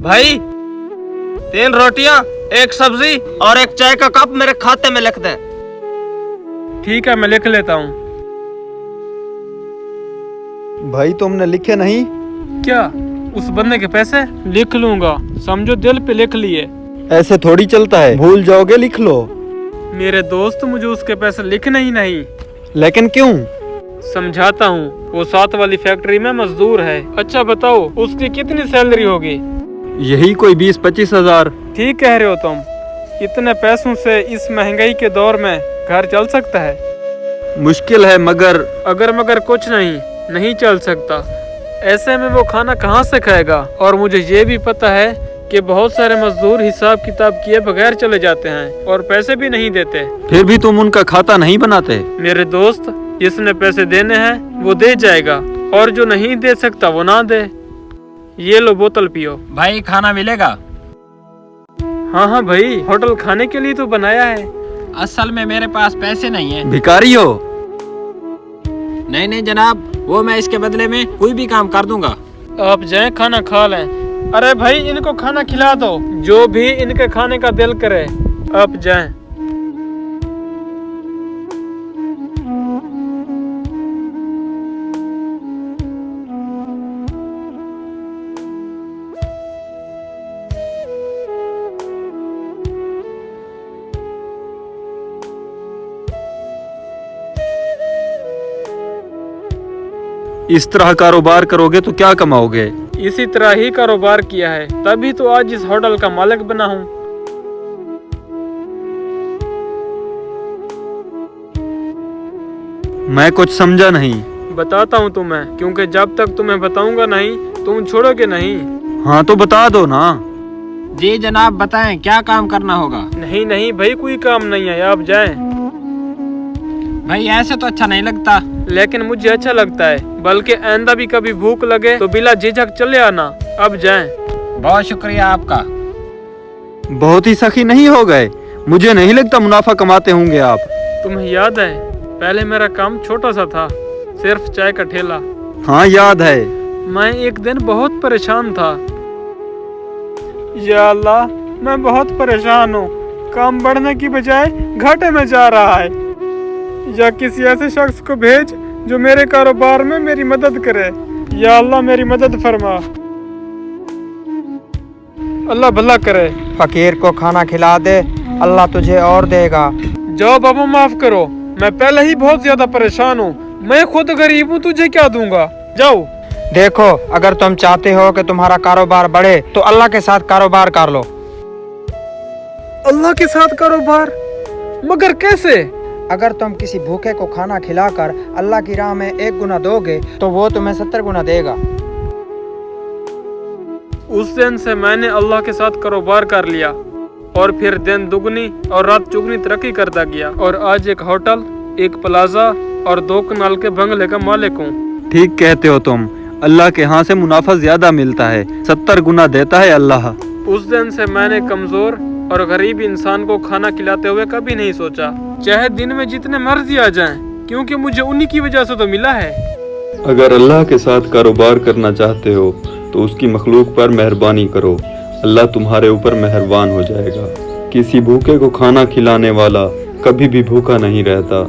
भाई 3 रोटियां, 1 सब्जी और 1 चाय का कप मेरे खाते में लिख दे। ठीक है, मैं लिख लेता हूँ। भाई तुमने लिखे नहीं? क्या उस बंदे के पैसे? लिख लूंगा, समझो दिल पे लिख लिए। ऐसे थोड़ी चलता है, भूल जाओगे, लिख लो। मेरे दोस्त, मुझे उसके पैसे लिखने ही नहीं। लेकिन क्यों? समझाता हूँ, वो 7 वाली फैक्ट्री में मजदूर है। अच्छा बताओ, उसकी कितनी सैलरी होगी? यही कोई 20-25 हजार। ठीक कह रहे हो तुम। इतने पैसों से इस महंगाई के दौर में घर चल सकता है? मुश्किल है, मगर अगर मगर कुछ नहीं चल सकता। ऐसे में वो खाना कहाँ से खाएगा? और मुझे ये भी पता है कि बहुत सारे मजदूर हिसाब किताब किए बगैर चले जाते हैं और पैसे भी नहीं देते। फिर भी तुम उनका खाता नहीं बनाते? मेरे दोस्त, जिसने पैसे देने हैं वो दे जाएगा, और जो नहीं दे सकता वो ना दे। ये लो, बोतल पियो। भाई खाना मिलेगा? हाँ भाई, होटल खाने के लिए तो बनाया है। असल में मेरे पास पैसे नहीं है। भिखारी हो? नहीं जनाब, वो मैं इसके बदले में कोई भी काम कर दूंगा। आप जाएं, खाना खा लें। अरे भाई, इनको खाना खिला दो, जो भी इनके खाने का दिल करे। आप जाएं। इस तरह कारोबार करोगे तो क्या कमाओगे? इसी तरह ही कारोबार किया है, तभी तो आज इस होटल का मालिक बना हूँ। मैं कुछ समझा नहीं। बताता हूँ तुम्हें, क्योंकि जब तक तुम्हें बताऊंगा नहीं तुम छोड़ोगे नहीं। हाँ तो बता दो ना। जी जनाब, बताएं क्या काम करना होगा? नहीं भाई, कोई काम नहीं है, आप जाएं। भाई ऐसे तो अच्छा नहीं लगता। लेकिन मुझे अच्छा लगता है, बल्कि आइंदा भी कभी भूख लगे तो बिला झिझक चले आना। अब जाएं। बहुत शुक्रिया आपका। बहुत ही सखी नहीं हो गए? मुझे नहीं लगता मुनाफा कमाते होंगे आप। तुम्हें याद है, पहले मेरा काम छोटा सा था, सिर्फ चाय का ठेला। हाँ याद है। मैं एक दिन बहुत परेशान था। या अल्लाह, मैं बहुत परेशान हूँ। काम बढ़ने की बजाय घाटे में जा रहा है। या किसी ऐसे शख्स को भेज जो मेरे कारोबार में मेरी मदद करे। या अल्लाह, मेरी मदद फरमा। अल्लाह भला करे। फकीर को खाना खिला दे, अल्लाह तुझे और देगा। जाओ बाबू, माफ करो, मैं पहले ही बहुत ज्यादा परेशान हूँ। मैं खुद गरीब हूँ, तुझे क्या दूंगा। जाओ। देखो, अगर तुम चाहते हो कि तुम्हारा कारोबार बढ़े तो अल्लाह के साथ कारोबार कर लो। अल्लाह के साथ कारोबार? मगर कैसे? अगर तुम किसी भूखे को खाना खिलाकर अल्लाह की राह में 1 गुना दोगे तो वो तुम्हें 70 गुना देगा। उस दिन से मैंने अल्लाह के साथ कारोबार कर लिया, और फिर दिन दुगनी और रात चुगनी तरक्की करता गया, और आज एक होटल, एक प्लाजा और 2 कनाल के बंगले का मालिक हूँ। ठीक कहते हो तुम। अल्लाह के यहाँ से मुनाफा ज्यादा मिलता है, 70 गुना देता है अल्लाह। उस दिन से मैंने कमजोर और गरीब इंसान को खाना खिलाते हुए कभी नहीं सोचा, चाहे दिन में जितने मर्जी आ जाएं, क्योंकि मुझे उन्हीं की वजह से तो मिला है। अगर अल्लाह के साथ कारोबार करना चाहते हो तो उसकी मखलूक पर मेहरबानी करो, अल्लाह तुम्हारे ऊपर मेहरबान हो जाएगा। किसी भूखे को खाना खिलाने वाला कभी भी भूखा नहीं रहता।